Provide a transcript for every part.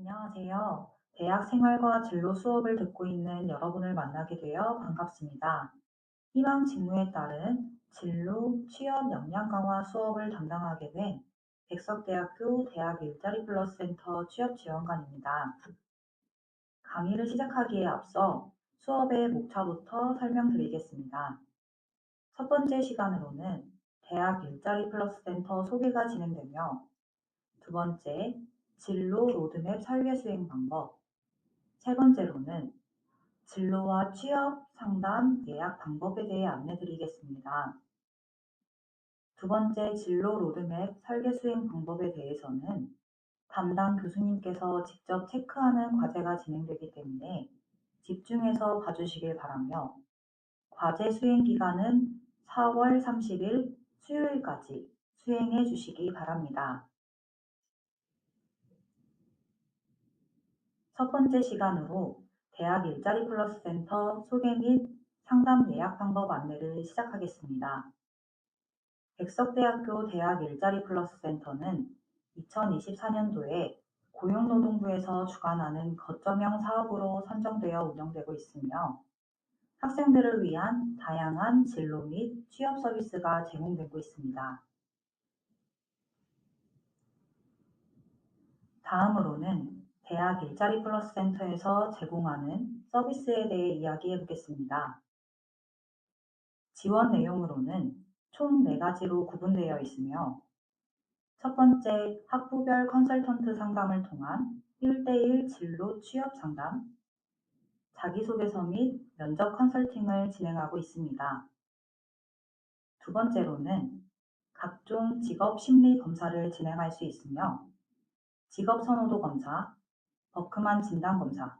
안녕하세요. 대학 생활과 진로 수업을 듣고 있는 여러분을 만나게 되어 반갑습니다. 희망 직무에 따른 진로, 취업 역량 강화 수업을 담당하게 된 백석대학교 대학 일자리 플러스 센터 취업 지원관입니다. 강의를 시작하기에 앞서 수업의 목차부터 설명드리겠습니다. 첫 번째 시간으로는 대학 일자리 플러스 센터 소개가 진행되며 두 번째, 진로 로드맵 설계 수행 방법, 세 번째로는 진로와 취업, 상담, 예약 방법에 대해 안내드리겠습니다. 두 번째 진로 로드맵 설계 수행 방법에 대해서는 담당 교수님께서 직접 체크하는 과제가 진행되기 때문에 집중해서 봐주시길 바라며 과제 수행 기간은 4월 30일 수요일까지 수행해 주시기 바랍니다. 첫 번째 시간으로 대학 일자리 플러스 센터 소개 및 상담 예약 방법 안내를 시작하겠습니다. 백석대학교 대학 일자리 플러스 센터는 2024년도에 고용노동부에서 주관하는 거점형 사업으로 선정되어 운영되고 있으며 학생들을 위한 다양한 진로 및 취업 서비스가 제공되고 있습니다. 다음으로는 대학 일자리 플러스 센터에서 제공하는 서비스에 대해 이야기해 보겠습니다. 지원 내용으로는 총 4가지로 구분되어 있으며 첫 번째, 학부별 컨설턴트 상담을 통한 1대1 진로 취업 상담, 자기소개서 및 면접 컨설팅을 진행하고 있습니다. 두 번째로는 각종 직업 심리 검사를 진행할 수 있으며 직업 선호도 검사, 버크만 진단 검사,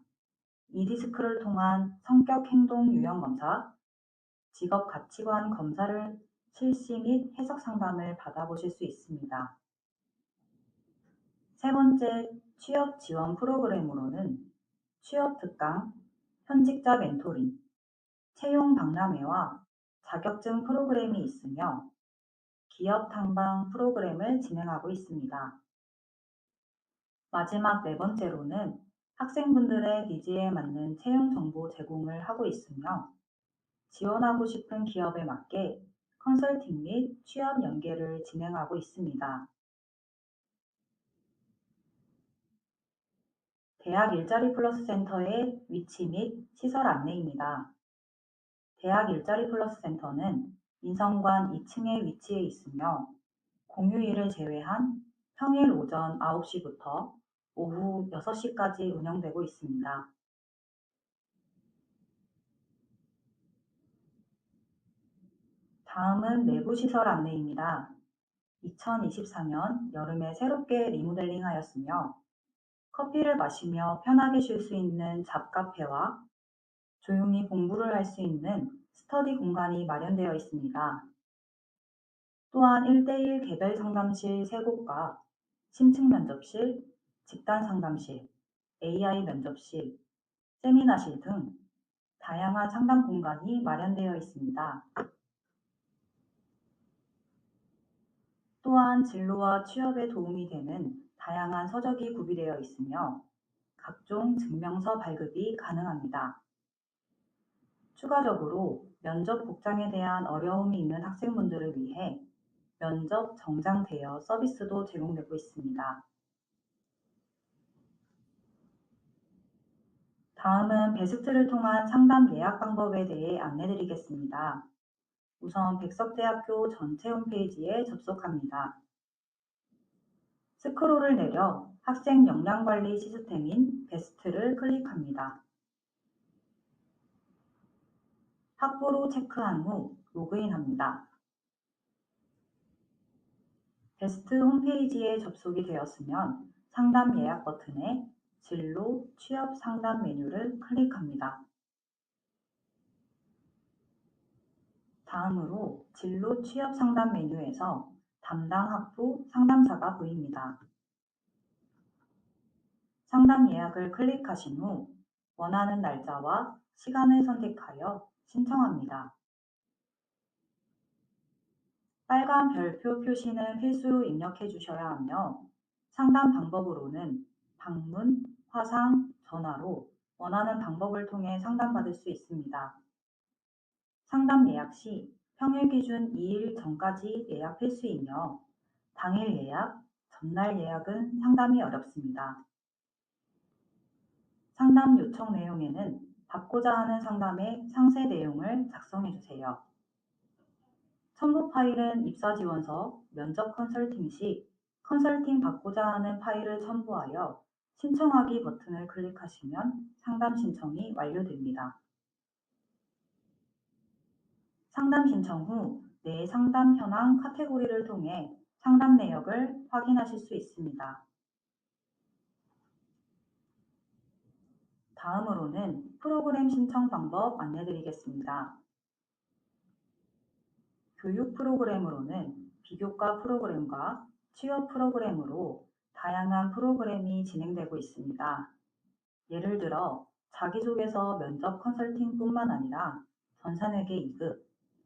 이디스크를 통한 성격 행동 유형 검사, 직업 가치관 검사를 실시 및 해석 상담을 받아보실 수 있습니다. 세 번째, 취업 지원 프로그램으로는 취업 특강, 현직자 멘토링, 채용 박람회와 자격증 프로그램이 있으며 기업 탐방 프로그램을 진행하고 있습니다. 마지막 네 번째로는 학생분들의 니즈에 맞는 채용 정보 제공을 하고 있으며 지원하고 싶은 기업에 맞게 컨설팅 및 취업 연계를 진행하고 있습니다. 대학 일자리 플러스 센터의 위치 및 시설 안내입니다. 대학 일자리 플러스 센터는 인성관 2층에 위치해 있으며 공휴일을 제외한 평일 오전 9시부터 오후 6시까지 운영되고 있습니다. 다음은 내부 시설 안내입니다. 2024년 여름에 새롭게 리모델링하였으며 커피를 마시며 편하게 쉴 수 있는 잡카페와 조용히 공부를 할 수 있는 스터디 공간이 마련되어 있습니다. 또한 1대1 개별 상담실 3곳과 심층 면접실, 집단 상담실, AI 면접실, 세미나실 등 다양한 상담 공간이 마련되어 있습니다. 또한 진로와 취업에 도움이 되는 다양한 서적이 구비되어 있으며 각종 증명서 발급이 가능합니다. 추가적으로 면접 복장에 대한 어려움이 있는 학생분들을 위해 면접 정장 대여 서비스도 제공되고 있습니다. 다음은 베스트를 통한 상담 예약 방법에 대해 안내드리겠습니다. 우선 백석대학교 전체 홈페이지에 접속합니다. 스크롤을 내려 학생 역량관리 시스템인 베스트를 클릭합니다. 학부로 체크한 후 로그인합니다. 베스트 홈페이지에 접속이 되었으면 상담 예약 버튼에 진로, 취업 상담 메뉴를 클릭합니다. 다음으로 진로 취업 상담 메뉴에서 담당 학부 상담사가 보입니다. 상담 예약을 클릭하신 후 원하는 날짜와 시간을 선택하여 신청합니다. 빨간 별표 표시는 필수로 입력해 주셔야 하며 상담 방법으로는 방문, 화상, 전화로 원하는 방법을 통해 상담받을 수 있습니다. 상담 예약 시 평일 기준 2일 전까지 예약 필수이며 당일 예약, 전날 예약은 상담이 어렵습니다. 상담 요청 내용에는 받고자 하는 상담의 상세 내용을 작성해 주세요. 첨부 파일은 입사 지원서, 면접 컨설팅 시 컨설팅 받고자 하는 파일을 첨부하여 신청하기 버튼을 클릭하시면 상담 신청이 완료됩니다. 상담 신청 후 내 상담 현황 카테고리를 통해 상담 내역을 확인하실 수 있습니다. 다음으로는 프로그램 신청 방법 안내드리겠습니다. 교육 프로그램으로는 비교과 프로그램과 취업 프로그램으로 다양한 프로그램이 진행되고 있습니다. 예를 들어 자기소개서 면접 컨설팅뿐만 아니라 전산회계 2급,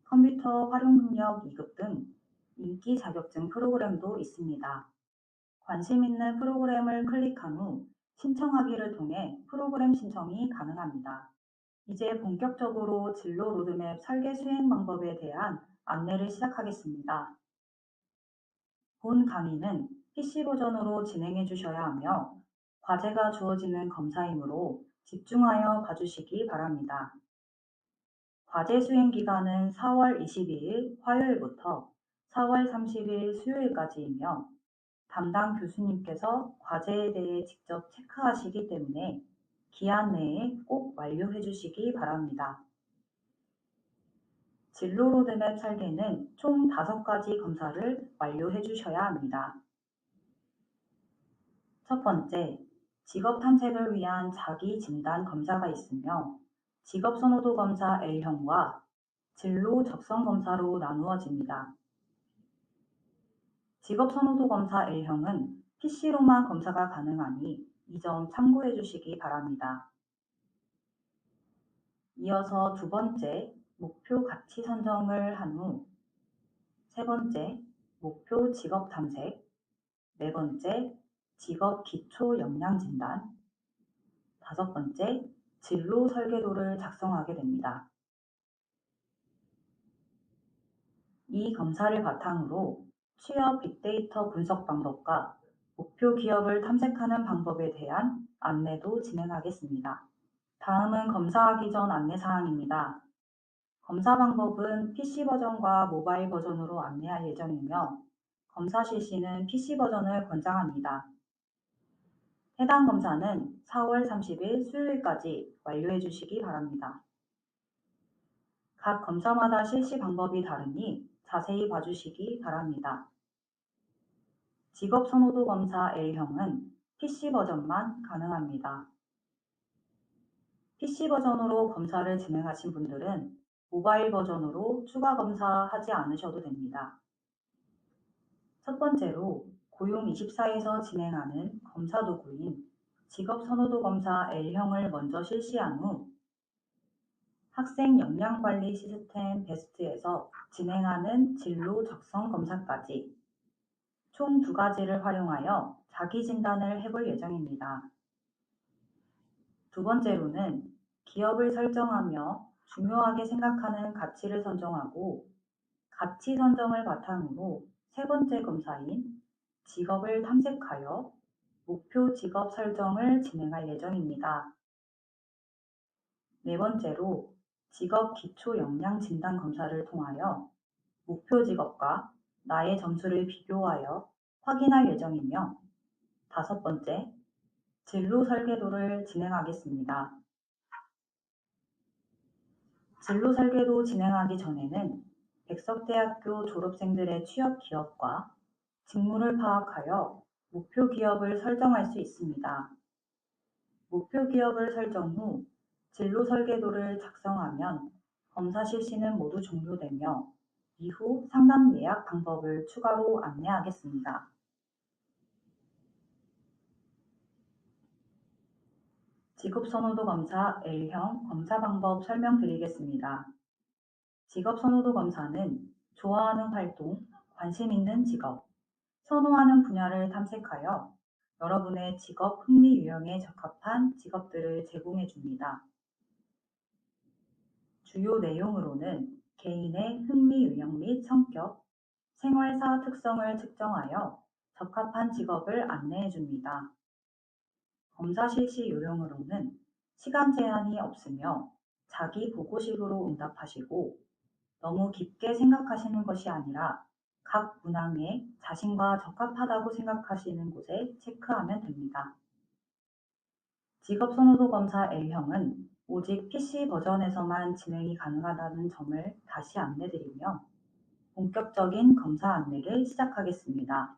컴퓨터 활용 능력 2급 등 인기 자격증 프로그램도 있습니다. 관심 있는 프로그램을 클릭한 후 신청하기를 통해 프로그램 신청이 가능합니다. 이제 본격적으로 진로 로드맵 설계 수행 방법에 대한 안내를 시작하겠습니다. 본 강의는 PC 버전으로 진행해 주셔야 하며 과제가 주어지는 검사이므로 집중하여 봐주시기 바랍니다. 과제 수행 기간은 4월 22일 화요일부터 4월 30일 수요일까지이며 담당 교수님께서 과제에 대해 직접 체크하시기 때문에 기한 내에 꼭 완료해 주시기 바랍니다. 진로 로드맵 설계는 총 5가지 검사를 완료해 주셔야 합니다. 첫 번째, 직업 탐색을 위한 자기 진단 검사가 있으며 직업 선호도 검사 L형과 진로 적성 검사로 나누어집니다. 직업 선호도 검사 L형은 PC로만 검사가 가능하니 이 점 참고해 주시기 바랍니다. 이어서 두 번째, 목표 가치 선정을 한 후, 세 번째, 목표 직업 탐색, 네 번째, 직업 기초 역량 진단, 다섯 번째, 진로 설계도를 작성하게 됩니다. 이 검사를 바탕으로 취업 빅데이터 분석 방법과 목표 기업을 탐색하는 방법에 대한 안내도 진행하겠습니다. 다음은 검사하기 전 안내사항입니다. 검사 방법은 PC 버전과 모바일 버전으로 안내할 예정이며 검사 실시는 PC 버전을 권장합니다. 해당 검사는 4월 30일 수요일까지 완료해 주시기 바랍니다. 각 검사마다 실시 방법이 다르니 자세히 봐주시기 바랍니다. 직업 선호도 검사 L형은 PC 버전만 가능합니다. PC 버전으로 검사를 진행하신 분들은 모바일 버전으로 추가 검사하지 않으셔도 됩니다. 첫 번째로 고용24에서 진행하는 검사 도구인 직업 선호도 검사 L형을 먼저 실시한 후 학생 역량관리 시스템 베스트에서 진행하는 진로 적성 검사까지 총 2가지를 활용하여 자기 진단을 해볼 예정입니다. 두 번째로는 기업을 설정하며 중요하게 생각하는 가치를 선정하고 가치 선정을 바탕으로 세 번째 검사인 직업을 탐색하여 목표 직업 설정을 진행할 예정입니다. 네 번째로 직업 기초 역량 진단 검사를 통하여 목표 직업과 나의 점수를 비교하여 확인할 예정이며 다섯 번째, 진로 설계도를 진행하겠습니다. 진로 설계도 진행하기 전에는 백석대학교 졸업생들의 취업 기업과 직무를 파악하여 목표 기업을 설정할 수 있습니다. 목표 기업을 설정 후 진로 설계도를 작성하면 검사 실시는 모두 종료되며 이후 상담 예약 방법을 추가로 안내하겠습니다. 직업선호도 검사 L형 검사 방법 설명드리겠습니다. 직업선호도 검사는 좋아하는 활동, 관심 있는 직업, 선호하는 분야를 탐색하여 여러분의 직업 흥미 유형에 적합한 직업들을 제공해 줍니다. 주요 내용으로는 개인의 흥미 유형 및 성격, 생활사 특성을 측정하여 적합한 직업을 안내해 줍니다. 검사 실시 요령으로는 시간 제한이 없으며 자기 보고식으로 응답하시고 너무 깊게 생각하시는 것이 아니라 각 문항에 자신과 적합하다고 생각하시는 곳에 체크하면 됩니다. 직업 선호도 검사 L형은 오직 PC 버전에서만 진행이 가능하다는 점을 다시 안내드리며 본격적인 검사 안내를 시작하겠습니다.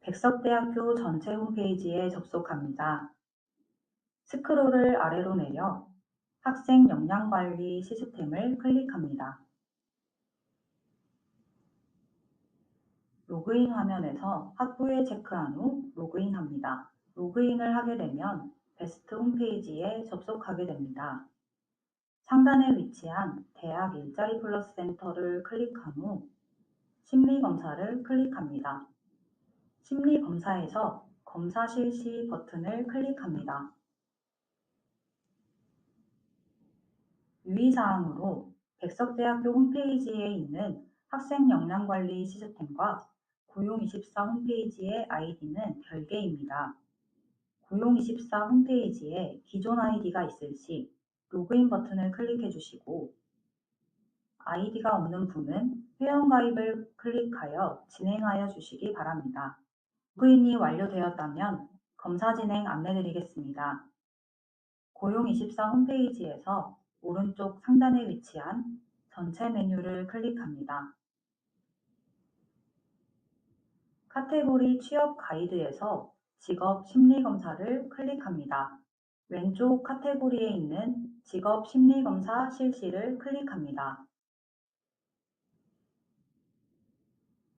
백석대학교 전체 홈페이지에 접속합니다. 스크롤을 아래로 내려 학생 역량관리 시스템을 클릭합니다. 로그인 화면에서 학부에 체크한 후 로그인합니다. 로그인을 하게 되면 베스트 홈페이지에 접속하게 됩니다. 상단에 위치한 대학 일자리 플러스 센터를 클릭한 후 심리검사를 클릭합니다. 심리검사에서 검사 실시 버튼을 클릭합니다. 유의사항으로 백석대학교 홈페이지에 있는 학생 역량관리 시스템과 고용24 홈페이지의 아이디는 별개입니다. 고용24 홈페이지에 기존 아이디가 있을 시 로그인 버튼을 클릭해 주시고 아이디가 없는 분은 회원가입을 클릭하여 진행하여 주시기 바랍니다. 로그인이 완료되었다면 검사 진행 안내드리겠습니다. 고용24 홈페이지에서 오른쪽 상단에 위치한 전체 메뉴를 클릭합니다. 카테고리 취업 가이드에서 직업 심리검사를 클릭합니다. 왼쪽 카테고리에 있는 직업 심리검사 실시를 클릭합니다.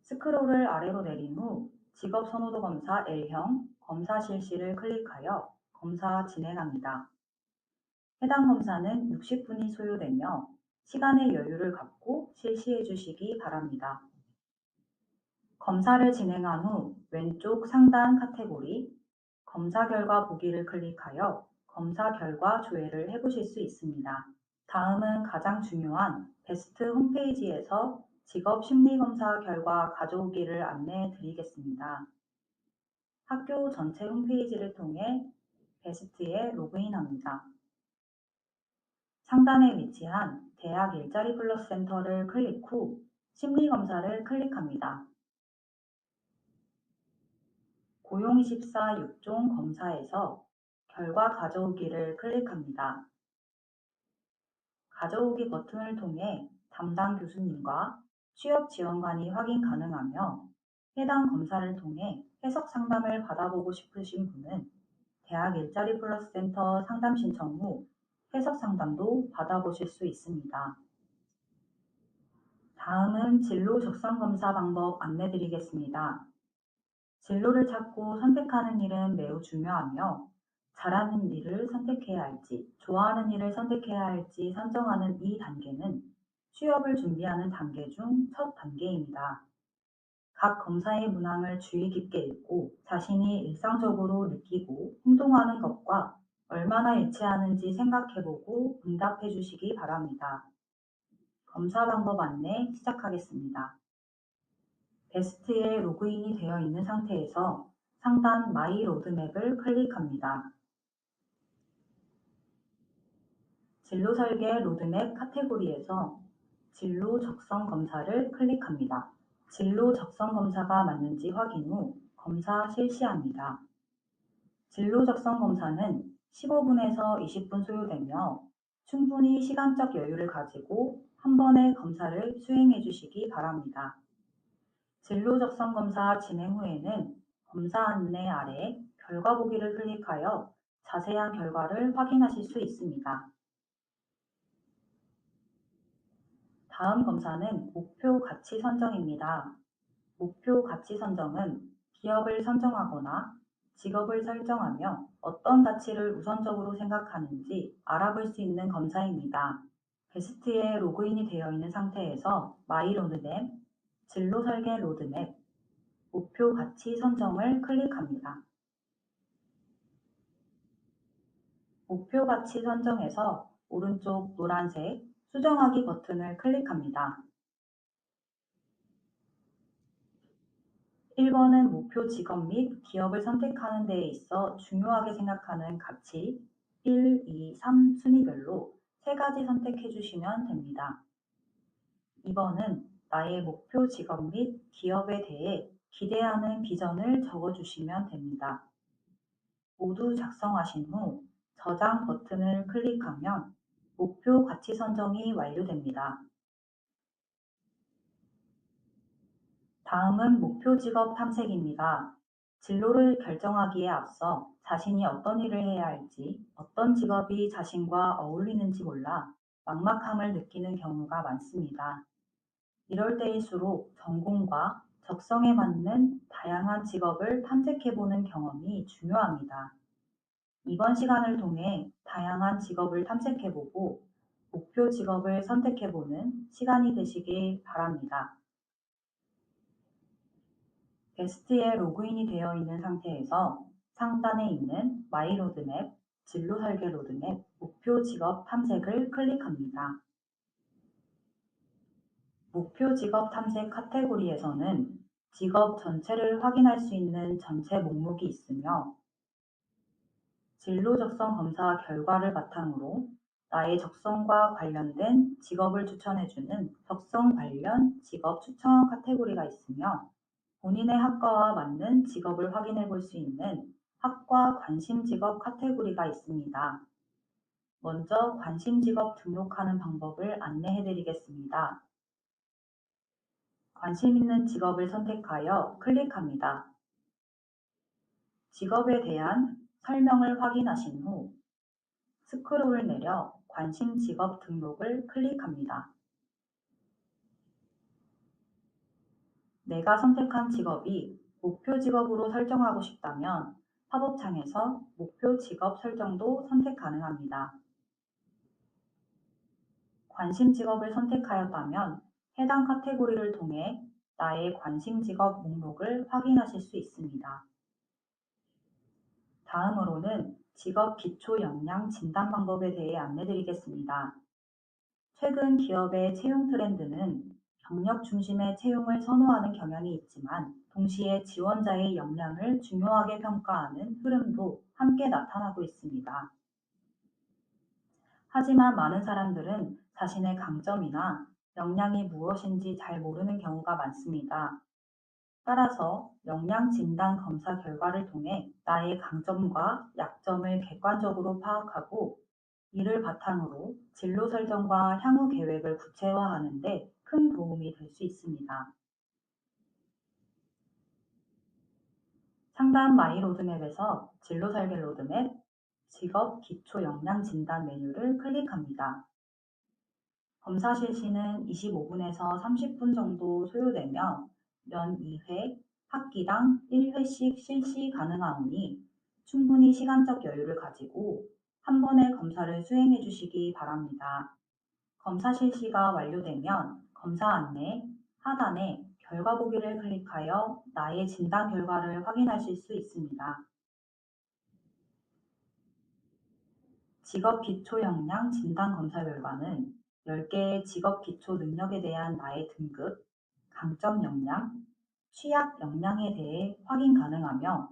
스크롤을 아래로 내린 후 직업 선호도 검사 L형 검사 실시를 클릭하여 검사 진행합니다. 해당 검사는 60분이 소요되며 시간의 여유를 갖고 실시해 주시기 바랍니다. 검사를 진행한 후 왼쪽 상단 카테고리 검사 결과 보기를 클릭하여 검사 결과 조회를 해보실 수 있습니다. 다음은 가장 중요한 베스트 홈페이지에서 직업 심리검사 결과 가져오기를 안내해 드리겠습니다. 학교 전체 홈페이지를 통해 베스트에 로그인합니다. 상단에 위치한 대학 일자리 플러스 센터를 클릭 후 심리검사를 클릭합니다. 고용24 6종 검사에서 결과 가져오기를 클릭합니다. 가져오기 버튼을 통해 담당 교수님과 취업 지원관이 확인 가능하며 해당 검사를 통해 해석 상담을 받아보고 싶으신 분은 대학 일자리 플러스 센터 상담 신청 후 해석 상담도 받아보실 수 있습니다. 다음은 진로 적성 검사 방법 안내드리겠습니다. 진로를 찾고 선택하는 일은 매우 중요하며 잘하는 일을 선택해야 할지, 좋아하는 일을 선택해야 할지 선정하는 이 단계는 취업을 준비하는 단계 중 첫 단계입니다. 각 검사의 문항을 주의 깊게 읽고 자신이 일상적으로 느끼고 행동하는 것과 얼마나 일치하는지 생각해보고 응답해 주시기 바랍니다. 검사 방법 안내 시작하겠습니다. 베스트에 로그인이 되어 있는 상태에서 상단 마이 로드맵을 클릭합니다. 진로 설계 로드맵 카테고리에서 진로 적성 검사를 클릭합니다. 진로 적성 검사가 맞는지 확인 후 검사 실시합니다. 진로 적성 검사는 15분에서 20분 소요되며 충분히 시간적 여유를 가지고 한 번의 검사를 수행해 주시기 바랍니다. 진로 적성 검사 진행 후에는 검사 안내 아래 결과 보기를 클릭하여 자세한 결과를 확인하실 수 있습니다. 다음 검사는 목표 가치 선정입니다. 목표 가치 선정은 기업을 선정하거나 직업을 설정하며 어떤 가치를 우선적으로 생각하는지 알아볼 수 있는 검사입니다. 베스트에 로그인이 되어 있는 상태에서 마이 로드맵 진로 설계 로드맵, 목표 가치 선정을 클릭합니다. 목표 가치 선정에서 오른쪽 노란색 수정하기 버튼을 클릭합니다. 1번은 목표 직업 및 기업을 선택하는 데 있어 중요하게 생각하는 가치 1, 2, 3 순위별로 3가지 선택해 주시면 됩니다. 2번은 나의 목표 직업 및 기업에 대해 기대하는 비전을 적어 주시면 됩니다. 모두 작성하신 후 저장 버튼을 클릭하면 목표 가치 선정이 완료됩니다. 다음은 목표 직업 탐색입니다. 진로를 결정하기에 앞서 자신이 어떤 일을 해야 할지, 어떤 직업이 자신과 어울리는지 몰라 막막함을 느끼는 경우가 많습니다. 이럴 때일수록 전공과 적성에 맞는 다양한 직업을 탐색해보는 경험이 중요합니다. 이번 시간을 통해 다양한 직업을 탐색해보고 목표 직업을 선택해보는 시간이 되시길 바랍니다. 베스트에 로그인이 되어 있는 상태에서 상단에 있는 마이 로드맵, 진로 설계 로드맵, 목표 직업 탐색을 클릭합니다. 목표 직업 탐색 카테고리에서는 직업 전체를 확인할 수 있는 전체 목록이 있으며 진로 적성 검사 결과를 바탕으로 나의 적성과 관련된 직업을 추천해주는 적성 관련 직업 추천 카테고리가 있으며 본인의 학과와 맞는 직업을 확인해 볼 수 있는 학과 관심 직업 카테고리가 있습니다. 먼저 관심 직업 등록하는 방법을 안내해 드리겠습니다. 관심 있는 직업을 선택하여 클릭합니다. 직업에 대한 설명을 확인하신 후 스크롤 내려 관심 직업 등록을 클릭합니다. 내가 선택한 직업이 목표 직업으로 설정하고 싶다면 팝업창에서 목표 직업 설정도 선택 가능합니다. 관심 직업을 선택하였다면 해당 카테고리를 통해 나의 관심 직업 목록을 확인하실 수 있습니다. 다음으로는 직업 기초 역량 진단 방법에 대해 안내드리겠습니다. 최근 기업의 채용 트렌드는 경력 중심의 채용을 선호하는 경향이 있지만 동시에 지원자의 역량을 중요하게 평가하는 흐름도 함께 나타나고 있습니다. 하지만 많은 사람들은 자신의 강점이나 역량이 무엇인지 잘 모르는 경우가 많습니다. 따라서 역량 진단 검사 결과를 통해 나의 강점과 약점을 객관적으로 파악하고 이를 바탕으로 진로 설정과 향후 계획을 구체화하는 데 큰 도움이 될 수 있습니다. 상단 마이 로드맵에서 진로 설계 로드맵, 직업 기초 역량 진단 메뉴를 클릭합니다. 검사 실시는 25분에서 30분 정도 소요되며 연 2회, 학기당 1회씩 실시 가능하오니 충분히 시간적 여유를 가지고 한 번의 검사를 수행해 주시기 바랍니다. 검사 실시가 완료되면 검사 안내 하단에 결과 보기를 클릭하여 나의 진단 결과를 확인하실 수 있습니다. 직업 기초 역량 진단 검사 결과는 10개의 직업 기초 능력에 대한 나의 등급, 강점 역량, 취약 역량에 대해 확인 가능하며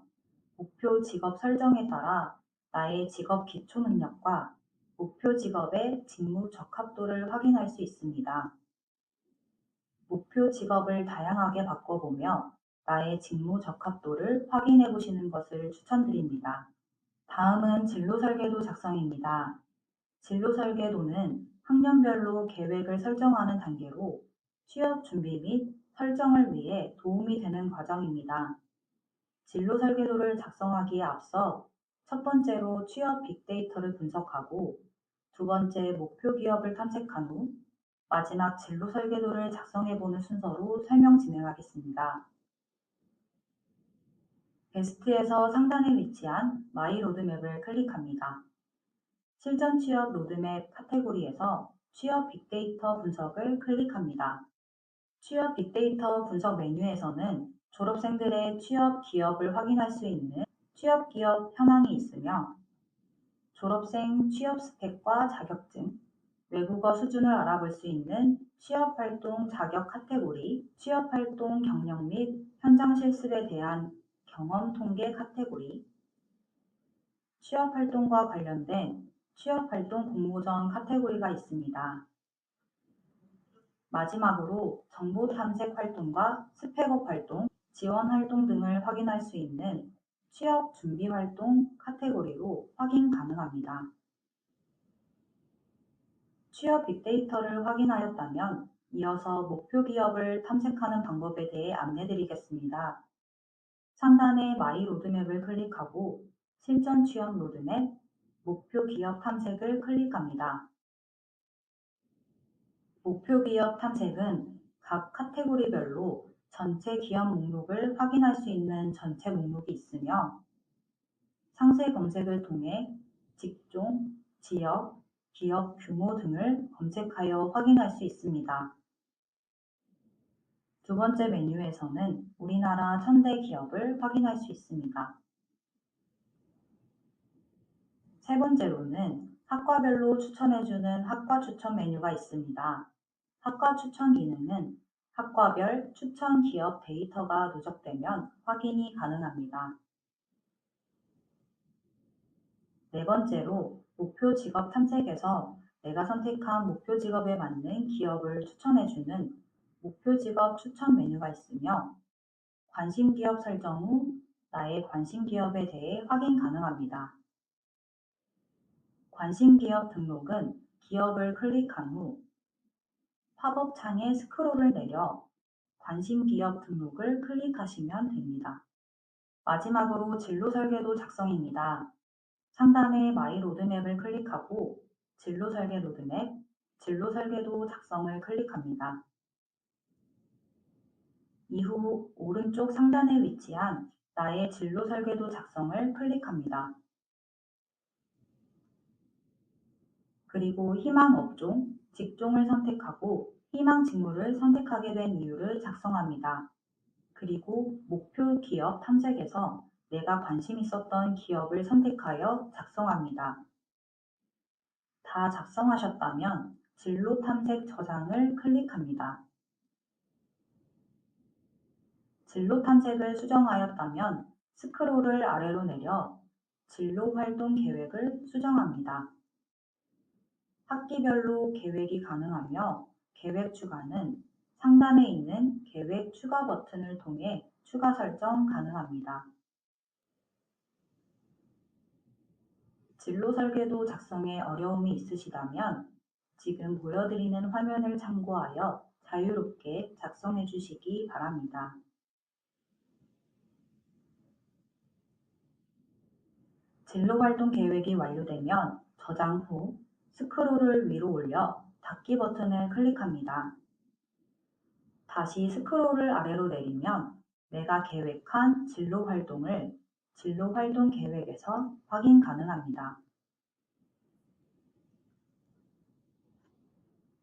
목표 직업 설정에 따라 나의 직업 기초 능력과 목표 직업의 직무 적합도를 확인할 수 있습니다. 목표 직업을 다양하게 바꿔보며 나의 직무 적합도를 확인해 보시는 것을 추천드립니다. 다음은 진로 설계도 작성입니다. 진로 설계도는 학년별로 계획을 설정하는 단계로 취업 준비 및 설정을 위해 도움이 되는 과정입니다. 진로 설계도를 작성하기에 앞서 첫 번째로 취업 빅데이터를 분석하고 두 번째 목표 기업을 탐색한 후 마지막 진로 설계도를 작성해보는 순서로 설명 진행하겠습니다. 베스트에서 상단에 위치한 마이 로드맵을 클릭합니다. 실전 취업 로드맵 카테고리에서 취업 빅데이터 분석을 클릭합니다. 취업 빅데이터 분석 메뉴에서는 졸업생들의 취업 기업을 확인할 수 있는 취업 기업 현황이 있으며 졸업생 취업 스펙과 자격증, 외국어 수준을 알아볼 수 있는 취업활동 자격 카테고리, 취업활동 경력 및 현장 실습에 대한 경험 통계 카테고리, 취업활동과 관련된 취업활동 공모전 카테고리가 있습니다. 마지막으로 정보 탐색 활동과 스펙업 활동, 지원 활동 등을 확인할 수 있는 취업 준비 활동 카테고리로 확인 가능합니다. 취업 빅데이터를 확인하였다면 이어서 목표 기업을 탐색하는 방법에 대해 안내드리겠습니다. 상단의 마이 로드맵을 클릭하고 실전 취업 로드맵, 목표 기업 탐색을 클릭합니다. 목표 기업 탐색은 각 카테고리별로 전체 기업 목록을 확인할 수 있는 전체 목록이 있으며 상세 검색을 통해 직종, 지역, 기업 규모 등을 검색하여 확인할 수 있습니다. 두 번째 메뉴에서는 우리나라 1000대 기업을 확인할 수 있습니다. 세 번째로는 학과별로 추천해주는 학과 추천 메뉴가 있습니다. 학과 추천 기능은 학과별 추천 기업 데이터가 누적되면 확인이 가능합니다. 네 번째로 목표 직업 탐색에서 내가 선택한 목표 직업에 맞는 기업을 추천해주는 목표 직업 추천 메뉴가 있으며 관심 기업 설정 후 나의 관심 기업에 대해 확인 가능합니다. 관심 기업 등록은 기업을 클릭한 후 팝업 창에 스크롤을 내려 관심 기업 등록을 클릭하시면 됩니다. 마지막으로 진로 설계도 작성입니다. 상단의 마이 로드맵을 클릭하고 진로 설계 로드맵, 진로 설계도 작성을 클릭합니다. 이후 오른쪽 상단에 위치한 나의 진로 설계도 작성을 클릭합니다. 그리고 희망 업종, 직종을 선택하고 희망 직무를 선택하게 된 이유를 작성합니다. 그리고 목표 기업 탐색에서 내가 관심 있었던 기업을 선택하여 작성합니다. 다 작성하셨다면 진로 탐색 저장을 클릭합니다. 진로 탐색을 수정하였다면 스크롤을 아래로 내려 진로 활동 계획을 수정합니다. 학기별로 계획이 가능하며 계획 추가는 상단에 있는 계획 추가 버튼을 통해 추가 설정 가능합니다. 진로 설계도 작성에 어려움이 있으시다면 지금 보여드리는 화면을 참고하여 자유롭게 작성해 주시기 바랍니다. 진로 활동 계획이 완료되면 저장 후 스크롤을 위로 올려 닫기 버튼을 클릭합니다. 다시 스크롤을 아래로 내리면 내가 계획한 진로 활동을 진로 활동 계획에서 확인 가능합니다.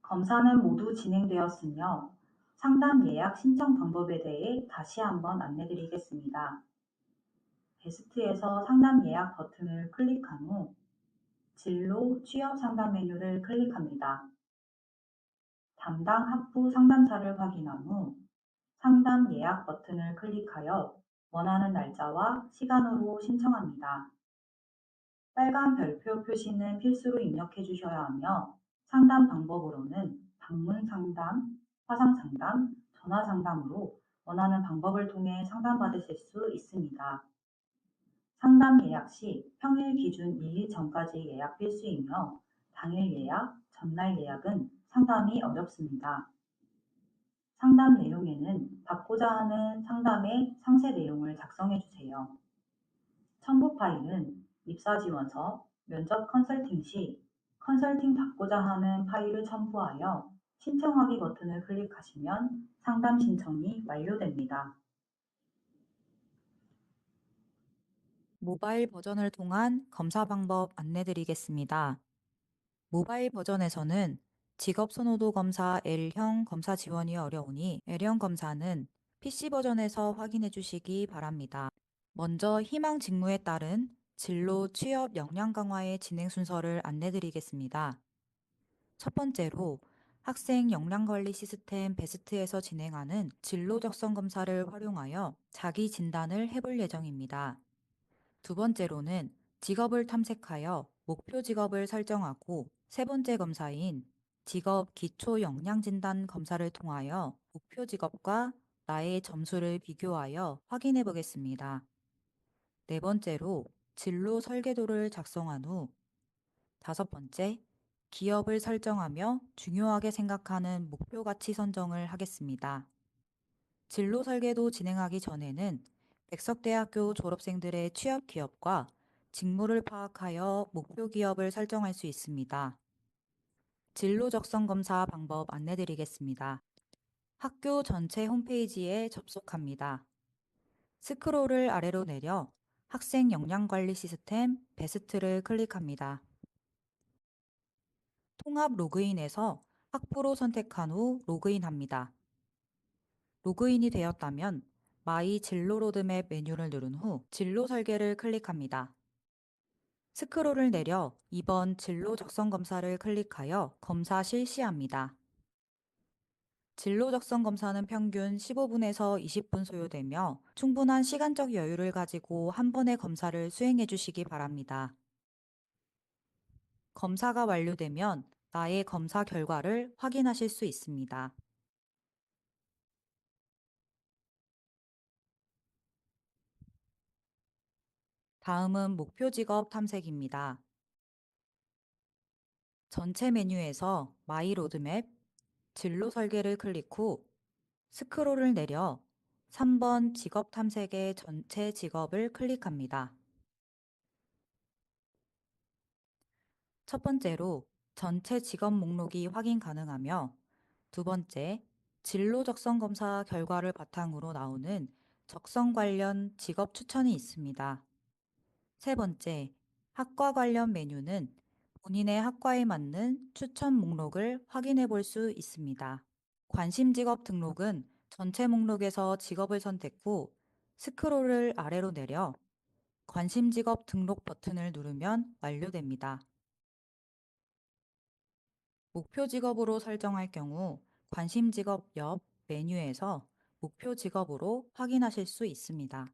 검사는 모두 진행되었으며 상담 예약 신청 방법에 대해 다시 한번 안내드리겠습니다. 베스트에서 상담 예약 버튼을 클릭한 후 진로 취업 상담 메뉴를 클릭합니다. 담당 학부 상담사를 확인한 후 상담 예약 버튼을 클릭하여 원하는 날짜와 시간으로 신청합니다. 빨간 별표 표시는 필수로 입력해 주셔야 하며 상담 방법으로는 방문 상담, 화상 상담, 전화 상담으로 원하는 방법을 통해 상담받으실 수 있습니다. 상담 예약 시 평일 기준 2일 전까지 예약 필수이며 당일 예약, 전날 예약은 상담이 어렵습니다. 상담 내용에는 받고자 하는 상담의 상세 내용을 작성해 주세요. 첨부 파일은 입사 지원서, 면접 컨설팅 시 컨설팅 받고자 하는 파일을 첨부하여 신청하기 버튼을 클릭하시면 상담 신청이 완료됩니다. 모바일 버전을 통한 검사 방법 안내드리겠습니다. 모바일 버전에서는 직업선호도 검사 L형 검사 지원이 어려우니 L형 검사는 PC 버전에서 확인해 주시기 바랍니다. 먼저 희망 직무에 따른 진로 취업 역량 강화의 진행 순서를 안내드리겠습니다. 첫 번째로 학생 역량관리 시스템 베스트에서 진행하는 진로 적성 검사를 활용하여 자기 진단을 해볼 예정입니다. 두 번째로는 직업을 탐색하여 목표 직업을 설정하고 세 번째 검사인 직업 기초 역량 진단 검사를 통하여 목표 직업과 나의 점수를 비교하여 확인해 보겠습니다. 네 번째로 진로 설계도를 작성한 후 다섯 번째, 기업을 설정하며 중요하게 생각하는 목표 가치 선정을 하겠습니다. 진로 설계도 진행하기 전에는 백석대학교 졸업생들의 취업 기업과 직무를 파악하여 목표 기업을 설정할 수 있습니다. 진로 적성 검사 방법 안내드리겠습니다. 학교 전체 홈페이지에 접속합니다. 스크롤을 아래로 내려 학생 역량관리 시스템 베스트를 클릭합니다. 통합 로그인에서 학부로 선택한 후 로그인합니다. 로그인이 되었다면 마이 진로 로드맵 메뉴를 누른 후 진로 설계를 클릭합니다. 스크롤을 내려 2번 진로 적성 검사를 클릭하여 검사 실시합니다. 진로 적성 검사는 평균 15분에서 20분 소요되며 충분한 시간적 여유를 가지고 한 번의 검사를 수행해 주시기 바랍니다. 검사가 완료되면 나의 검사 결과를 확인하실 수 있습니다. 다음은 목표 직업 탐색입니다. 전체 메뉴에서 마이 로드맵, 진로 설계를 클릭 후 스크롤을 내려 3번 직업 탐색의 전체 직업을 클릭합니다. 첫 번째로 전체 직업 목록이 확인 가능하며 두 번째, 진로 적성 검사 결과를 바탕으로 나오는 적성 관련 직업 추천이 있습니다. 세 번째, 학과 관련 메뉴는 본인의 학과에 맞는 추천 목록을 확인해 볼 수 있습니다. 관심 직업 등록은 전체 목록에서 직업을 선택 후 스크롤을 아래로 내려 관심 직업 등록 버튼을 누르면 완료됩니다. 목표 직업으로 설정할 경우 관심 직업 옆 메뉴에서 목표 직업으로 확인하실 수 있습니다.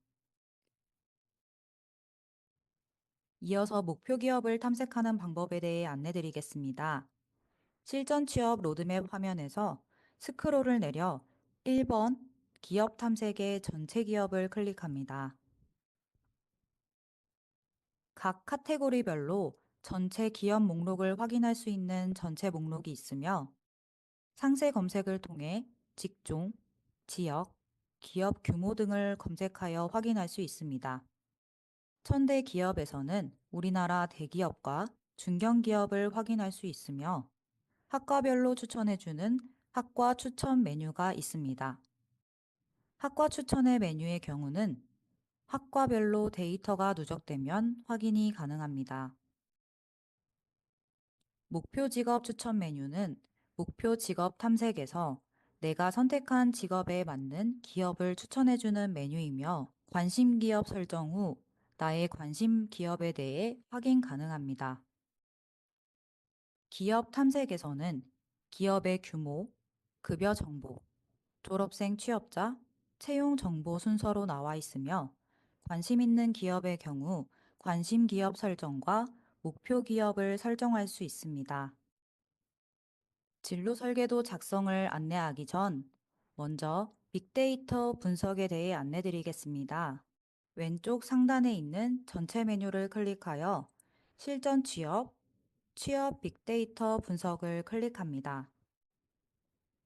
이어서 목표 기업을 탐색하는 방법에 대해 안내드리겠습니다. 실전 취업 로드맵 화면에서 스크롤을 내려 1번 기업 탐색의 전체 기업을 클릭합니다. 각 카테고리별로 전체 기업 목록을 확인할 수 있는 전체 목록이 있으며 상세 검색을 통해 직종, 지역, 기업 규모 등을 검색하여 확인할 수 있습니다. 천대 기업에서는 우리나라 대기업과 중견기업을 확인할 수 있으며 학과별로 추천해주는 학과 추천 메뉴가 있습니다. 학과 추천의 메뉴의 경우는 학과별로 데이터가 누적되면 확인이 가능합니다. 목표 직업 추천 메뉴는 목표 직업 탐색에서 내가 선택한 직업에 맞는 기업을 추천해주는 메뉴이며 관심 기업 설정 후 나의 관심 기업에 대해 확인 가능합니다. 기업 탐색에서는 기업의 규모, 급여 정보, 졸업생 취업자, 채용 정보 순서로 나와 있으며 관심 있는 기업의 경우 관심 기업 설정과 목표 기업을 설정할 수 있습니다. 진로 설계도 작성을 안내하기 전 먼저 빅데이터 분석에 대해 안내드리겠습니다. 왼쪽 상단에 있는 전체 메뉴를 클릭하여 실전 취업, 취업 빅데이터 분석을 클릭합니다.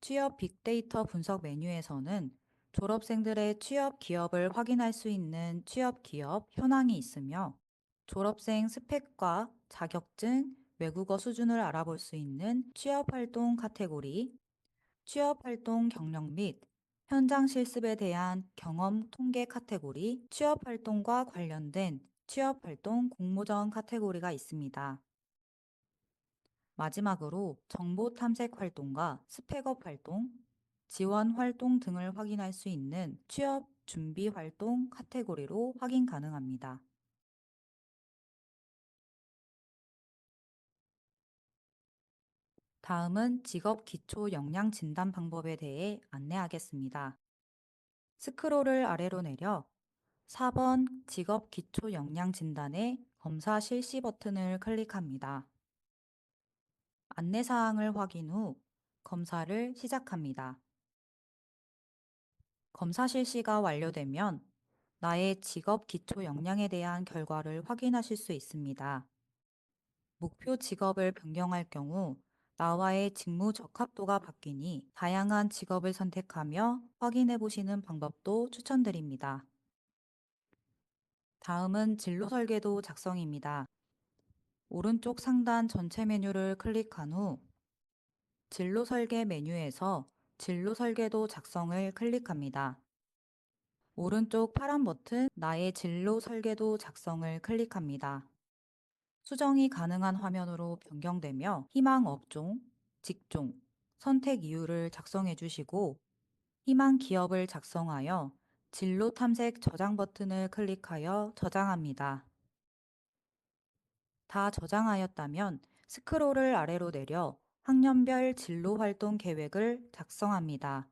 취업 빅데이터 분석 메뉴에서는 졸업생들의 취업 기업을 확인할 수 있는 취업 기업 현황이 있으며 졸업생 스펙과 자격증, 외국어 수준을 알아볼 수 있는 취업활동 카테고리, 취업활동 경력 및 현장 실습에 대한 경험 통계 카테고리, 취업활동과 관련된 취업활동 공모전 카테고리가 있습니다. 마지막으로 정보 탐색 활동과 스펙업 활동, 지원 활동 등을 확인할 수 있는 취업 준비 활동 카테고리로 확인 가능합니다. 다음은 직업 기초 역량 진단 방법에 대해 안내하겠습니다. 스크롤을 아래로 내려 4번 직업 기초 역량 진단의 검사 실시 버튼을 클릭합니다. 안내사항을 확인 후 검사를 시작합니다. 검사 실시가 완료되면 나의 직업 기초 역량에 대한 결과를 확인하실 수 있습니다. 목표 직업을 변경할 경우 나와의 직무 적합도가 바뀌니 다양한 직업을 선택하며 확인해 보시는 방법도 추천드립니다. 다음은 진로 설계도 작성입니다. 오른쪽 상단 전체 메뉴를 클릭한 후 진로 설계 메뉴에서 진로 설계도 작성을 클릭합니다. 오른쪽 파란 버튼 나의 진로 설계도 작성을 클릭합니다. 수정이 가능한 화면으로 변경되며 희망 업종, 직종, 선택 이유를 작성해 주시고 희망 기업을 작성하여 진로 탐색 저장 버튼을 클릭하여 저장합니다. 다 저장하였다면 스크롤을 아래로 내려 학년별 진로 활동 계획을 작성합니다.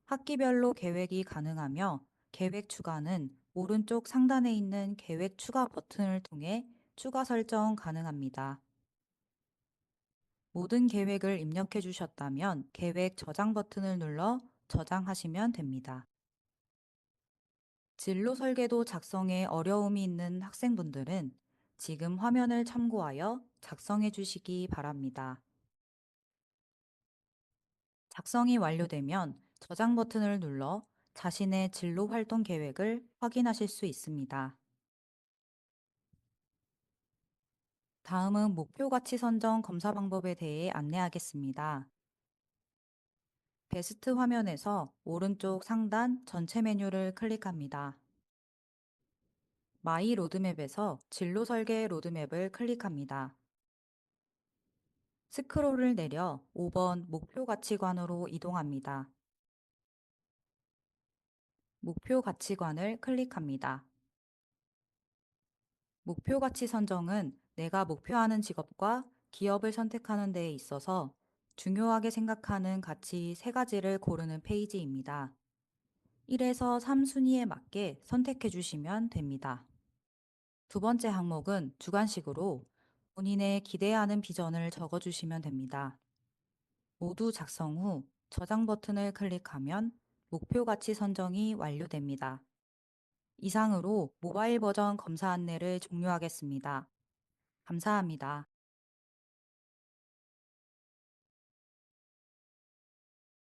학기별로 계획이 가능하며 계획 추가는 오른쪽 상단에 있는 계획 추가 버튼을 통해 추가 설정 가능합니다. 모든 계획을 입력해 주셨다면 계획 저장 버튼을 눌러 저장하시면 됩니다. 진로 설계도 작성에 어려움이 있는 학생분들은 지금 화면을 참고하여 작성해 주시기 바랍니다. 작성이 완료되면 저장 버튼을 눌러 자신의 진로 활동 계획을 확인하실 수 있습니다. 다음은 목표 가치 선정 검사 방법에 대해 안내하겠습니다. 베스트 화면에서 오른쪽 상단 전체 메뉴를 클릭합니다. 마이 로드맵에서 진로 설계 로드맵을 클릭합니다. 스크롤을 내려 5번 목표 가치관으로 이동합니다. 목표 가치관을 클릭합니다. 목표 가치 선정은 내가 목표하는 직업과 기업을 선택하는 데에 있어서 중요하게 생각하는 가치 3가지를 고르는 페이지입니다. 1에서 3순위에 맞게 선택해 주시면 됩니다. 두 번째 항목은 주관식으로 본인의 기대하는 비전을 적어 주시면 됩니다. 모두 작성 후 저장 버튼을 클릭하면 목표 가치 선정이 완료됩니다. 이상으로 모바일 버전 검사 안내를 종료하겠습니다. 감사합니다.